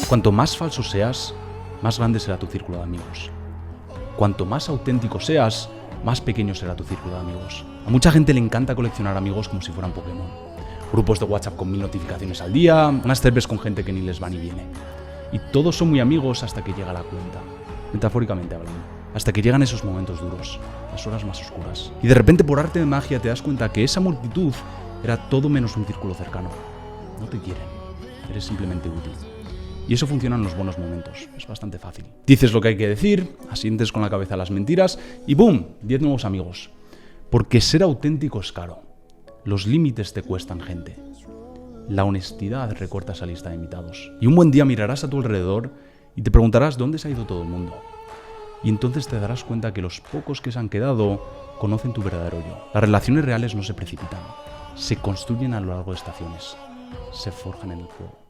Cuanto más falso seas, más grande será tu círculo de amigos. Cuanto más auténtico seas, más pequeño será tu círculo de amigos. A mucha gente le encanta coleccionar amigos como si fueran Pokémon. Grupos de WhatsApp con 1000 notificaciones al día, unas cervezas con gente que ni les va ni viene. Y todos son muy amigos hasta que llega la cuenta, metafóricamente hablando. Hasta que llegan esos momentos duros, las horas más oscuras. Y de repente, por arte de magia, te das cuenta que esa multitud era todo menos un círculo cercano. No te quieren, eres simplemente útil. Y eso funciona en los buenos momentos, es bastante fácil. Dices lo que hay que decir, asientes con la cabeza a las mentiras y ¡boom! 10 nuevos amigos. Porque ser auténtico es caro. Los límites te cuestan gente. La honestidad recorta esa lista de invitados. Y un buen día mirarás a tu alrededor y te preguntarás dónde se ha ido todo el mundo. Y entonces te darás cuenta que los pocos que se han quedado conocen tu verdadero yo. Las relaciones reales no se precipitan, se construyen a lo largo de estaciones, se forjan en el fuego.